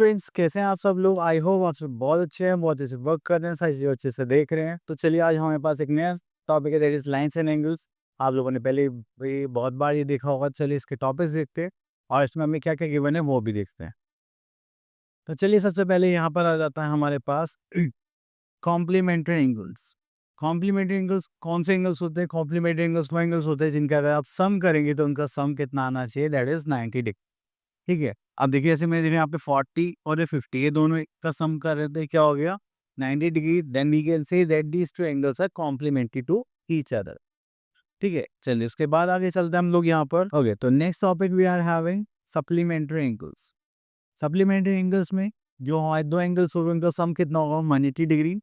Students, कैसे हैं आप सब लोग? आई होप आप सब बहुत अच्छे हैं, बहुत अच्छे से वर्क कर रहे हैं, सारी चीज़ें अच्छे से देख रहे हैं। तो चलिए, आज हमारे पास एक नया टॉपिक है, that is lines and angles. आप लोगों ने पहले भी बहुत बार ये देखा होगा। चलिए इसके टॉपिक्स देखते हैं और इसमें हमें क्या क्या गिवन है वो भी देखते हैं। तो चलिए, सबसे पहले यहाँ पर आ जाता है हमारे पास कॉम्प्लीमेंट्री एंगल्स। कॉम्प्लीमेंट्री एंगल्स कौन से एंगल्स होते हैं? कॉम्प्लीमेंट्री एंगल्स वो एंगल्स होते हैं जिनका अगर आप सम करेंगे तो उनका सम कितना आना चाहिए? That is 90 degree. ठीक है। अब देखिए, जैसे मैं यहाँ पे 40 और ये 50, ये दोनों का सम कर रहे थे, क्या हो गया? 90 degree. Then we can say that these two angles are complementary to each other. ठीक है, चलिए उसके बाद आगे चलते हैं हम लोग यहाँ पर। ओके, तो next topic we are having supplementary angles. Supplementary angles में जो हमारे दो एंगल्स होंगे उनका सम कितना होगा? 180 डिग्री।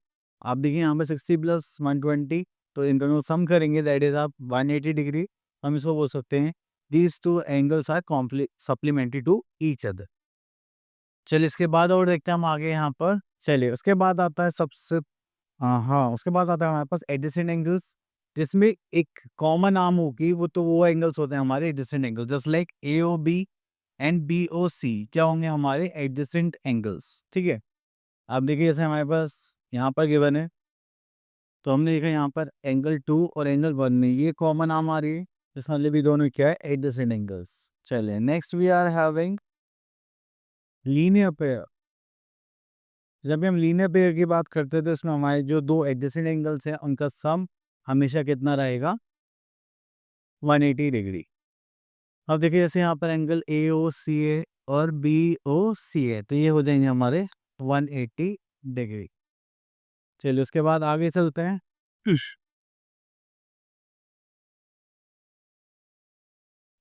आप देखिए यहाँ पे 60 प्लस 120, तो इन दोनों सम करेंगे, दैट इज आप 180 डिग्री। हम इसको बोल सकते हैं these two angles are supplementary to each other. चलिए इसके बाद और देखते हैं हम आगे यहाँ पर। चलिए उसके बाद आता है सबसे हाँ, उसके बाद आता है हमारे पास एडजेसेंट एंगल्स, जिसमें एक कॉमन नाम होगी, वो एंगल्स होते हैं हमारे adjacent angles, just like AOB and BOC क्या होंगे? हमारे एडजेसेंट एंगल्स। ठीक है। अब देखिए, जैसे हमारे पास यहाँ पर गिवन है, तो हमने देखा यहाँ पर एंगल 2 और एंगल 1 में ये कॉमन नाम आ रही है, इसका मतलब भी दोनों क्या है? Adjacent angles. चलिए next we are having linear pair. जब भी हम लीनियर पेयर की बात करते हैं तो इसमें हमारे जो दो एडजेसेंट एंगल्स हैं उनका सम हमेशा कितना रहेगा? 180 डिग्री। अब देखिए, जैसे यहाँ पर एंगल AOCA और BOCA, तो ये हो जाएंगे हमारे 180 डिग्री। चलिए उसके बाद आगे चलते हैं।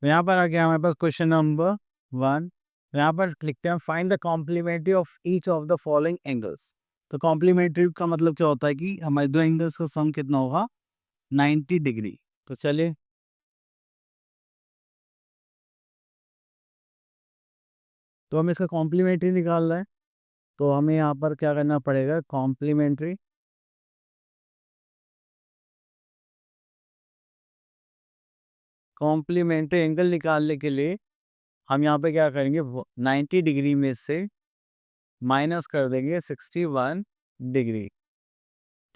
तो यहाँ पर आ गया हमारे पास क्वेश्चन नंबर 1। यहाँ पर लिखते हैं find the complementary of each of the following angles. तो कॉम्प्लीमेंट्री का मतलब क्या होता है कि हमारे दो एंगल्स का सम कितना होगा? 90 डिग्री। तो चलिए, तो हमें इसका कॉम्प्लीमेंट्री निकालना है, तो हमें यहाँ पर क्या करना पड़ेगा? कॉम्प्लीमेंट्री कॉम्प्लीमेंट्री एंगल निकालने के लिए हम यहाँ पे क्या करेंगे? 90 डिग्री में से माइनस कर देंगे 61 डिग्री।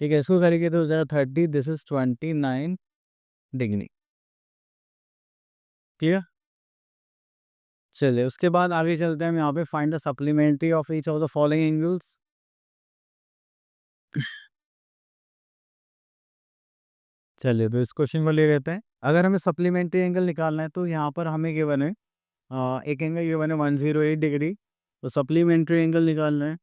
ठीक है, इसको करेंगे तो हो जाएगा 30, दिस इज 29 डिग्री। क्लियर? चलिए उसके बाद आगे चलते हैं हम यहाँ पे find the supplementary of each of the following angles. चलिए, तो इस क्वेश्चन को ले लेते हैं। अगर हमें सप्लीमेंट्री एंगल निकालना है तो यहाँ पर हमें गिवन है एक एंगल गिवन है 108 डिग्री। तो सप्लीमेंट्री एंगल निकालना है।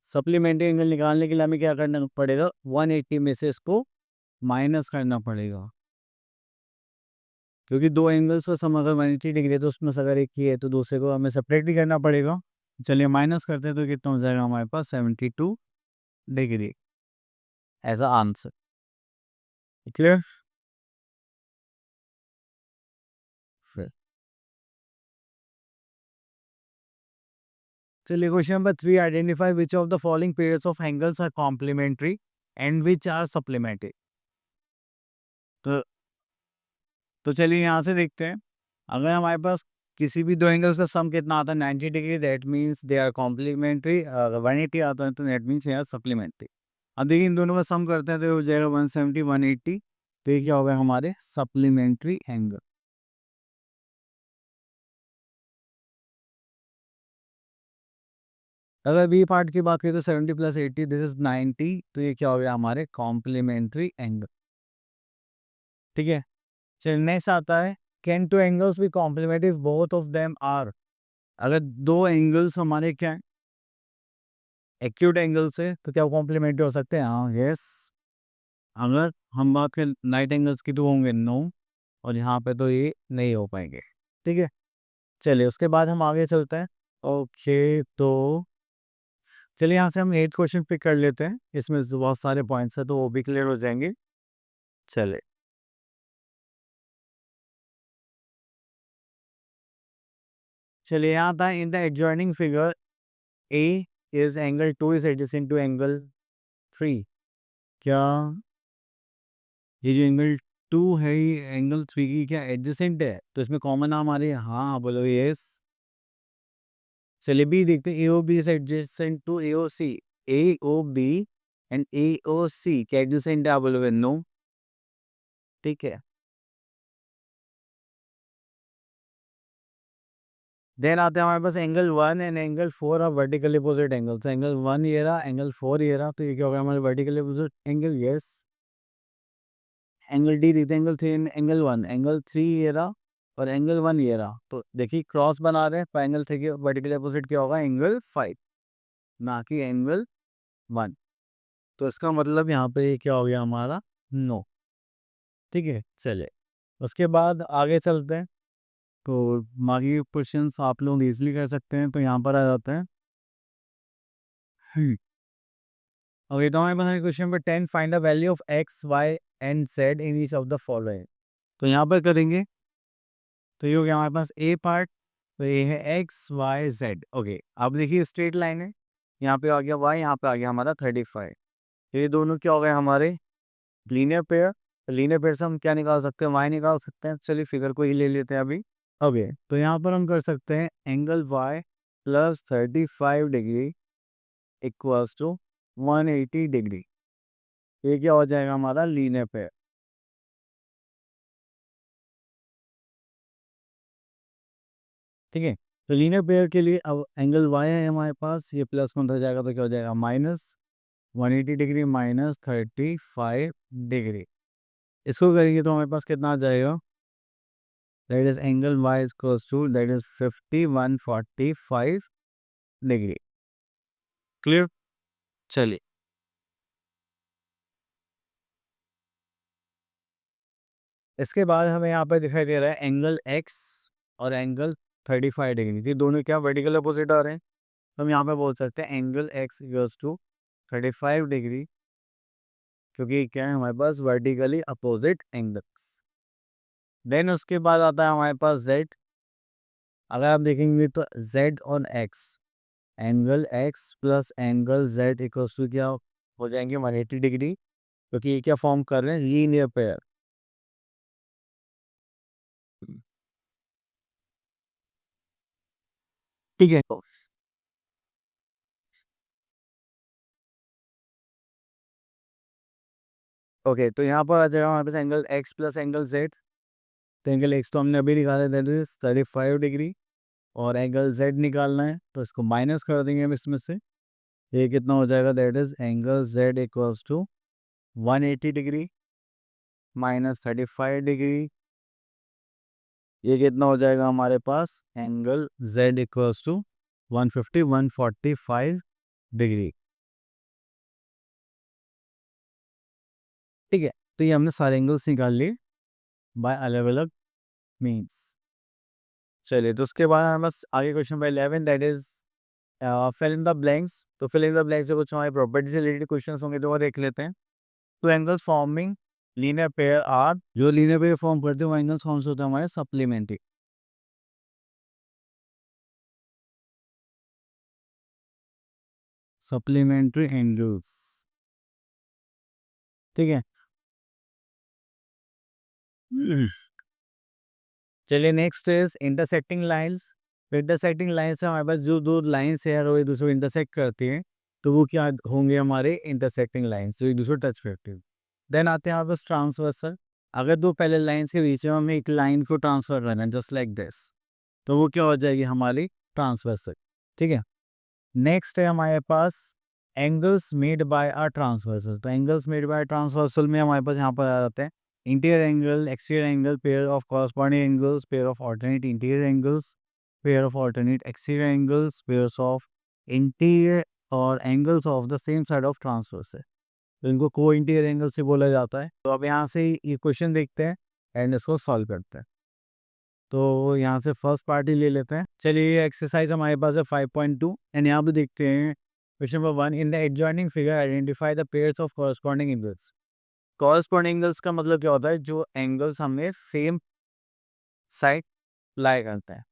सप्लीमेंट्री एंगल निकालने के लिए हमें क्या करना पड़ेगा? 180 में से इसको माइनस करना पड़ेगा, क्योंकि दो एंगल्स का सम अगर 180 डिग्री है तो उसमें से अगर एक ही है तो दूसरे को हमें सेपरेट भी करना पड़ेगा। चलिए माइनस करते हैं तो कितना हो जाएगा हमारे पास? 72 degree as a answer. Clear? फिर चलिए question number 3, identify which of the following pairs of angles are complementary and which are supplementary. तो चलिए यहाँ से देखते हैं। अगर हमारे पास किसी भी दो एंगल्स का सम कितना आता है? 90 degree, that means they are complementary. अगर 180 आता है तो that means they are supplementary. अब देखिए, इन दोनों का सम करते हैं तो हो जाएगा 170 180। तो ये क्या होगा? हमारे सप्लीमेंट्री एंगल। अगर बी पार्ट की बात करें तो 70 प्लस 80 दिस इज 90। तो ये क्या हो गया? हमारे कॉम्प्लीमेंट्री एंगल। ठीक है। चलिए नेक्स्ट आता है, can two angles be complementary if both of them are. अगर दो एंगल्स हमारे क्या है? एक्यूट एंगल से, तो क्या कॉम्प्लीमेंट्री हो सकते हैं? हाँ, यस। अगर हम बात करें नाइट एंगल्स की तो होंगे नो, और यहाँ पे तो ये नहीं हो पाएंगे। ठीक है। चलिए उसके बाद हम आगे चलते हैं। ओके, तो चलिए यहाँ से हम 8 क्वेश्चन पिक कर लेते हैं, इसमें बहुत सारे पॉइंट्स हैं तो वो भी क्लियर हो जाएंगे। चले, चलिए यहाँ था in the adjoining figure a is angle 2 is adjacent to angle 3। क्या ये जो एंगल टू है ही, एंगल थ्री की क्या एडजेसेंट है, तो इसमें कॉमन नाम आ रही है, हाँ बोलो यस। चलिए बी देखते हैं, A O B is adjacent to A O C, A O B and A O C क्या एडजेसेंट है, आप बोलोगे नो, ठीक है। देन आते हैं हमारे पास angle one and angle four of vertically opposite angle, तो एंगल वन ये रहा, एंगल फोर ये रहा, तो ये क्या होगा हमारे vertically opposite angle, yes. Angle D देखते हैं, angle three angle one, angle three ये रहा और एंगल वन ये रहा, तो देखिए क्रॉस बना रहे हैं, तो एंगल थ्री के वर्टिकली अपोजिट क्या होगा, एंगल फाइव, ना कि एंगल वन। तो इसका मतलब यहाँ पे ये क्या हो गया हमारा, नो, ठीक है। चलिए उसके बाद आगे चलते हैं, तो बाकी क्वेश्चंस आप लोग इजीली कर सकते हैं, तो यहाँ पर आ जाते हैं। ओके, तो हमारे पास question number 10, find the value of X Y and Z in each of the following, तो यहाँ पर करेंगे, तो ये हो गया हमारे पास ए पार्ट, तो ये है एक्स वाई जेड, ओके। अब देखिए स्ट्रेट लाइन है, यहाँ पे आ गया वाई, यहाँ पे आ गया हमारा 35, ये दोनों क्या हो गए हमारे लीनियर पेयर, तो लीनियर पेयर से हम क्या निकाल सकते हैं, वाई निकाल सकते हैं, चलिए फिगर को ही ले लेते हैं अभी। ओके, तो यहाँ पर हम कर सकते हैं angle y plus 35 degree equals to 180 degree, ये क्या हो जाएगा हमारा लीनियर पेयर, ठीक है। तो लीनियर पेयर के लिए अब एंगल वाई है हमारे पास, ये प्लस में उधर जाएगा तो क्या हो जाएगा माइनस 180 डिग्री माइनस 35 डिग्री, इसको करेंगे तो हमारे पास कितना आ जाएगा, that is angle y equals to that is 5145 degree, clear. चलिए इसके बाद हमें यहाँ पर दिखाई दे रहा है एंगल एक्स और एंगल 35 डिग्री, ये दोनों क्या वर्टिकल अपोजिट आ रहे हैं, तो हम यहाँ पे बोल सकते हैं angle x equals to 35 degree, क्योंकि क्या है हमारे पास वर्टिकली अपोजिट एंगल्स। देन उसके बाद आता है हमारे पास जेड, अगर आप देखेंगे तो जेड और x, angle x plus angle Z equals to क्या हो जाएंगे 180 डिग्री, क्योंकि ये क्या फॉर्म कर रहे हैं लीनियर पेयर, ठीक है। ओके, तो यहाँ पर आ जाएगा हमारे पास angle x plus angle Z, तो एंगल एक्स तो हमने अभी निकाला दैट इज 35 डिग्री, और एंगल जेड निकालना है तो इसको माइनस कर देंगे हम इसमें से, ये कितना हो जाएगा that is angle Z equals to 180 degree minus 35 degree, ये कितना हो जाएगा हमारे पास angle Z equals to 150 145 degree, ठीक है। तो ये हमने सारे एंगल्स निकाल लिए बाय अलग अलग मीन्स। चलिए तो उसके बाद हमारे पास आगे question number 11 that is fill in the blanks, तो फिल इन द ब्लैंक्स से कुछ हमारे प्रॉपर्टी से रिलेटेड क्वेश्चंस होंगे तो वो देख लेते हैं। तो angles forming linear pair are, जो लीनियर पेयर फॉर्म करते हैं वो एंगल्स कौन से होते हैं हमारे सप्लीमेंट्री, सप्लीमेंट्री एंगल्स, ठीक है। चलिए next is intersecting lines, intersecting line से हमारे पास जो दो लाइंस है वो एक दूसरे को इंटरसेक्ट करती हैं, तो वो क्या होंगे हमारे इंटरसेक्टिंग लाइंस जो एक दूसरे टच करते हैं। देन आते हैं हमारे पास ट्रांसवर्सल, अगर दो पैरेलल लाइंस के बीच में हमें एक लाइन को ट्रांसफर करना है जस्ट लाइक दिस, तो वो क्या हो जाएगी हमारी ट्रांसवर्सल, ठीक है। नेक्स्ट है हमारे पास angles made by a transversal, तो एंगल्स मेड बाय ट्रांसवर्सल में हमारे पास यहाँ पर आ जाते हैं interior angle, exterior angle, pair of corresponding angles, pair of alternate interior angles, pair of alternate exterior angles, pairs of interior और angles of the same side of transversal, तो इनको को इंटीरियर एंगल से बोला जाता है। तो अब यहाँ से ये क्वेश्चन देखते हैं एंड इसको सॉल्व करते हैं। तो यहाँ से फर्स्ट पार्टी ले लेते हैं, चलिए ये एक्सरसाइज हमारे पास है 5.2 एंड यहाँ पे देखते हैं question number 1, in the adjoining figure identify the pairs of corresponding angles. Corresponding angles का मतलब क्या होता है, जो एंगल्स हमें सेम साइड लाई करते हैं।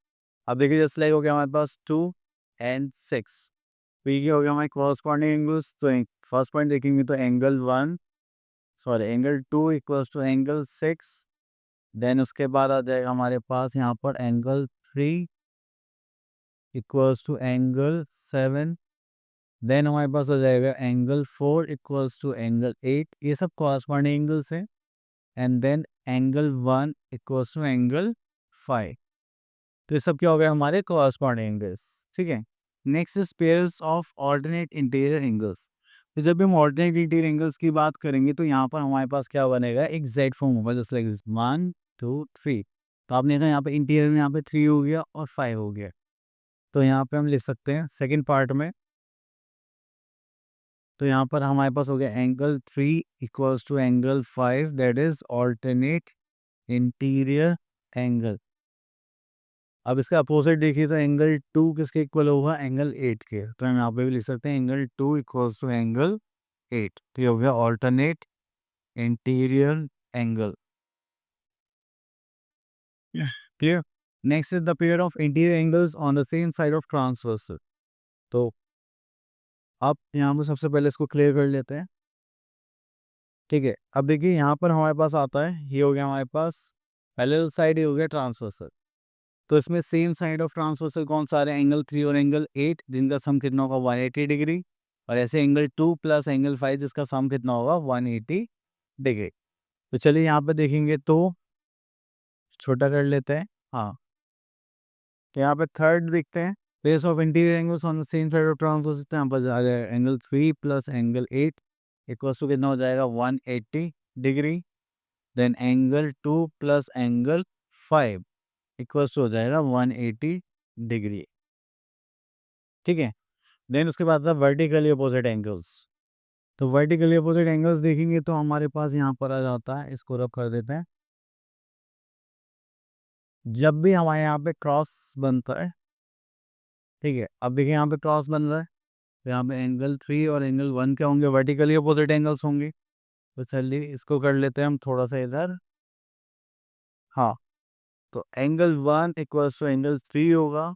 अब देखिए जस्ट लाइक हो गया हमारे पास 2 एंड 6, तो ये हो गया हमारे कॉरस्पॉन्डिंग एंगल्स। तो फर्स्ट पॉइंट देखेंगे तो angle 1 sorry angle 2 equals to angle 6, then उसके बाद आ जाएगा हमारे पास यहाँ पर angle 3 equals to angle 7, then हमारे पास आ जाएगा एंगल 4 इक्वल्स टू एंगल 8, ये सब कॉरस्पॉन्डिंग एंगल्स हैं। And then angle 1 equals to angle 5, तो ये सब क्या हो गया हमारे कॉरस्पॉन्डिंग एंगल्स, ठीक है। Next is pairs of alternate interior angles. तो जब भी हम ऑल्टरनेट इंटीरियर एंगल्स की बात करेंगे तो यहाँ पर हमारे पास क्या बनेगा, एक जेड फॉर्म होगा, जस्ट लाइक दिस 1 2 3। तो आपने देखा यहाँ पे इंटीरियर में यहाँ पे 3 हो गया और 5 हो गया, तो यहाँ पे हम लिख सकते हैं सेकेंड पार्ट में। तो यहाँ पर हमारे पास हो गया angle 3 equals to angle 5, that is alternate interior angle. अब इसका अपोजिट देखिए तो एंगल 2 किसके इक्वल होगा, एंगल 8 के। तो हम यहाँ पे भी लिख सकते हैं एंगल 2 इक्वल्स टू एंगल 8, तो ये हो गया alternate interior angle. Clear. Next is the pair of interior angles on the same side of transversal. तो अब यहाँ पर सबसे पहले इसको क्लियर कर लेते हैं, ठीक है। अब देखिए यहाँ पर हमारे पास आता है, ये हो गया हमारे पास पैरेलल साइड, ये हो गया ट्रांसवर्सल। तो इसमें सेम साइड ऑफ ट्रांसवर्सल कौन सा आ रहा है, एंगल 3 और एंगल 8, जिनका सम कितना होगा 180 डिग्री। और ऐसे एंगल 2 प्लस एंगल 5 जिसका सम कितना होगा 180 डिग्री। तो चलिए यहाँ पे देखेंगे तो छोटा कर लेते हैं। हाँ, तो यहाँ पे थर्ड देखते हैं, base of interior angles on the same side of transversal. तो यहाँ पर आ जाएगा angle 3 plus angle 8 equals to कितना हो जाएगा 180 degree. Then angle 2 plus angle 5 equals to हो जाएगा 180 डिग्री, ठीक है। देन उसके बाद था वर्टिकली अपोजिट एंगल्स। तो वर्टिकली अपोजिट एंगल्स देखेंगे तो हमारे पास यहाँ पर आ जाता है, इसको रब कर देते हैं। जब भी हमारे यहाँ पे क्रॉस बनता है, ठीक है, अब देखिए यहाँ पे क्रॉस बन रहा है, तो यहाँ पे एंगल 3 और एंगल 1 क्या होंगे, वर्टिकली अपोजिट एंगल्स होंगे। तो चलिए इसको कर लेते हैं हम थोड़ा सा इधर। हाँ, तो एंगल 1 इक्वल्स टू एंगल 3 होगा,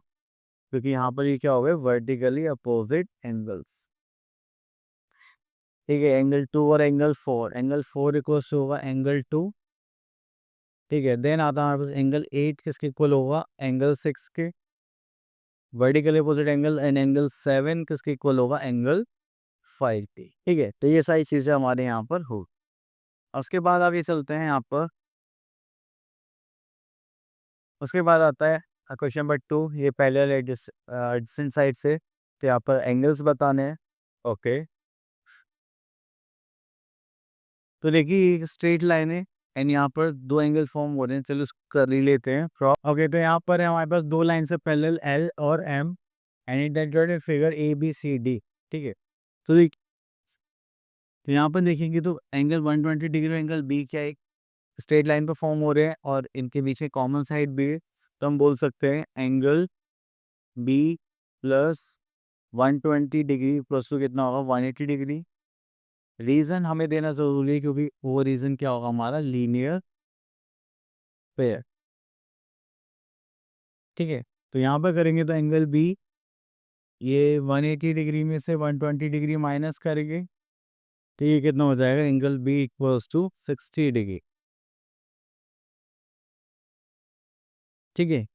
क्योंकि यहाँ पर ये क्या हो गए वर्टिकली अपोजिट एंगल्स, ठीक है। एंगल 2 और एंगल 4 इक्वल्स टू होगा एंगल 2, ठीक है। देन आता है हमारे पास एंगल 8 किसके इक्वल होगा, एंगल 6 के, vertically opposite angle. And angle 7 किसके इक्वल होगा, एंगल 5 के, ठीक है। तो ये सारी चीज़ें हमारे यहाँ पर हो। उसके बाद आगे चलते हैं यहाँ पर। उसके बाद आता है क्वेश्चन नंबर 2, ये पैरेलल एडजेसेंट साइड से, तो यहाँ पर एंगल्स बताने हैं, ओके। तो देखिए एक स्ट्रेट लाइन है एंड यहाँ पर दो एंगल फॉर्म हो रहे हैं, चलो इसको कर ही लेते हैं। ओके, तो यहाँ पर है हमारे पास दो लाइन से पैरेलल एल और M and it figure A B C D, ठीक है। तो तो यहाँ पर देखेंगे तो एंगल 120 डिग्री एंगल बी क्या है, स्ट्रेट लाइन पर फॉर्म हो रहे हैं और इनके बीच में कॉमन साइड भी है। तो हम बोल सकते हैं angle B plus 120 degree plus to कितना होगा 180 डिग्री। रीजन हमें देना जरूरी है क्योंकि वो रीजन क्या होगा हमारा लीनियर पेयर, ठीक है। तो यहाँ पर करेंगे तो एंगल बी, ये 180 डिग्री में से 120 डिग्री माइनस करेंगे, तो ये कितना हो जाएगा angle B equals to 60 degree, ठीक है।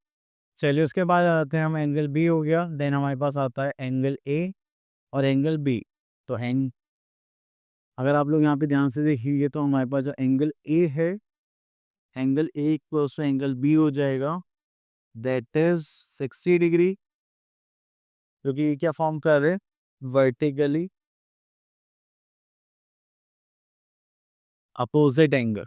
चलिए उसके बाद आते हैं हम, एंगल बी हो गया, देन हमारे पास आता है एंगल ए और एंगल बी। तो अगर आप लोग यहाँ पे ध्यान से देखिए तो हमारे पास जो एंगल ए है, angle A equals to angle B हो जाएगा, दैट इज 60 डिग्री, क्योंकि ये क्या फॉर्म कर रहे हैं वर्टिकली अपोजिट एंगल,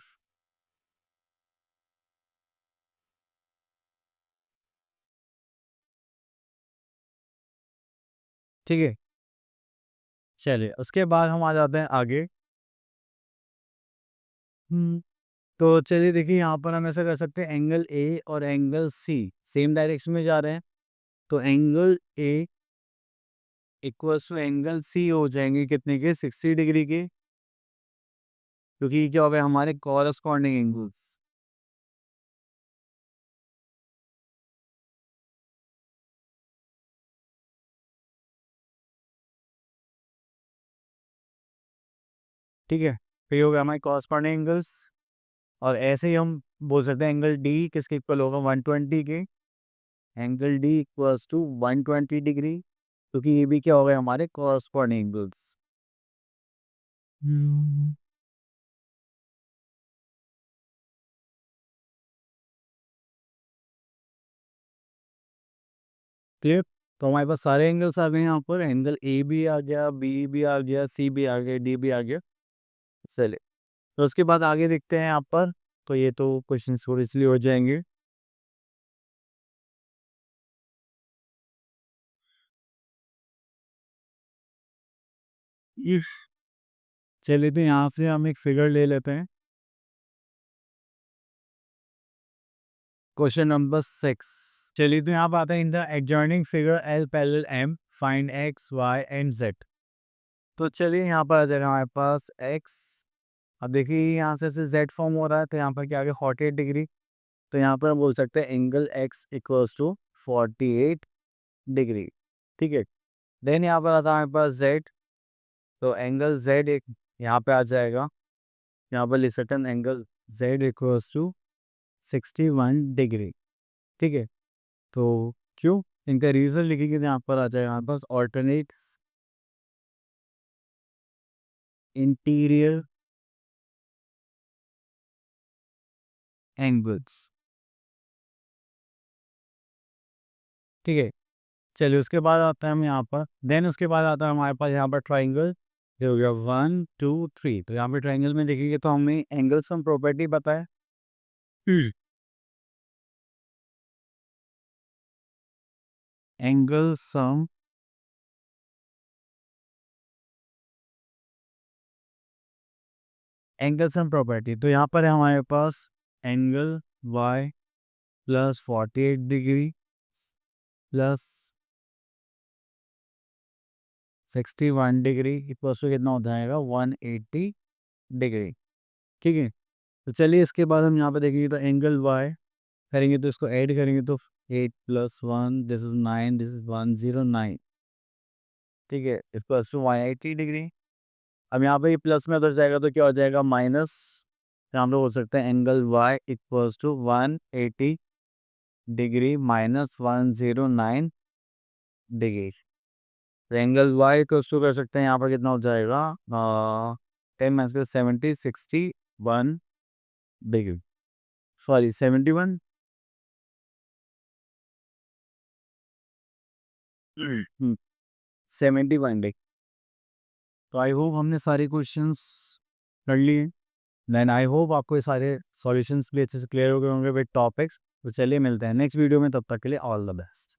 ठीक है। चलिए उसके बाद हम आ जाते हैं आगे। तो चलिए देखिए यहाँ पर हम ऐसा कर सकते हैं, एंगल ए और एंगल सी सेम डायरेक्शन में जा रहे हैं, तो angle A equals to angle C हो जाएंगे कितने के 60 डिग्री के, क्योंकि ये क्या हो गया हमारे कॉरस्पॉन्डिंग एंगल्स, ठीक है। फिर हो गया हमारे कॉरस्पॉन्डिंग एंगल्स, और ऐसे ही हम बोल सकते हैं एंगल डी किसके इक्वल होगा 120 के, angle D equals to 120 degree, क्योंकि ये भी क्या हो गए हमारे कॉरस्पॉन्डिंग एंगल्स। क्लियर। तो हमारे पास सारे एंगल्स आ गए यहाँ पर, एंगल ए भी आ गया, बी भी आ गया, सी भी आ गया, डी भी आ गया। चलिए, तो उसके बाद आगे देखते हैं यहाँ पर। तो ये तो क्वेश्चन थोड़े इसलिए हो जाएंगे। चलिए, तो यहाँ से हम एक फिगर ले लेते हैं। Question number 6। चलिए, तो यहाँ पर आता है in the adjoining figure L parallel M find X Y and Z. तो चलिए, यहाँ पर आ जाएगा हमारे पास एक्स। अब देखिए यहाँ से जेड फॉर्म हो रहा है, तो यहाँ पर क्या आ गया 48 डिग्री। तो यहाँ पर हम बोल सकते हैं angle x equals to 48 degree. ठीक है। देन यहाँ पर आता है हमारे पास जेड। तो एंगल जेड एक यहाँ पे आ जाएगा, यहाँ पर लिख सकते हैं angle Z equals to 61 degree. ठीक है। तो क्यों, इनका रीजन लिखेंगे तो यहाँ पर आ जाएगा हमारे पास ऑल्टरनेट इंटीरियर एंगल्स। ठीक है। चलिए, उसके बाद आता है हम यहाँ पर, देन उसके बाद आता है हमारे पास यहाँ पर ट्राइंगल। ये हो गया 1 2 3। तो यहाँ पे ट्राइंगल में देखेंगे तो हमें एंगल सम प्रॉपर्टी पता है। Angle sum angle sum property, तो यहाँ पर है हमारे पास angle y plus 48 degree plus 61 degree equals to कितना हो जाएगा 180 डिग्री। ठीक है। तो चलिए, इसके बाद हम यहाँ पे देखेंगे तो एंगल y करेंगे तो इसको ऐड करेंगे तो 8 plus 1 this is 9, this is 109। ठीक है, इक्वल्स टू 180 डिग्री। अब यहाँ पे प्लस में उधर जाएगा तो क्या हो जाएगा माइनस। यहाँ पे बोल सकते हैं angle y equals to 180 degree minus 109 degree. तो एंगल y इक्वल्स टू कर सकते हैं यहाँ पर कितना हो जाएगा 10 - 70 61 डिग्री, सॉरी 71। 71 डिग्री। तो आई होप हमने सारे क्वेश्चंस कर लिए। देन आई होप आपको ये सारे सॉल्यूशंस भी अच्छे से क्लियर हो गए होंगे विद टॉपिक्स। तो चलिए, मिलते हैं नेक्स्ट वीडियो में, तब तक के लिए ऑल द बेस्ट।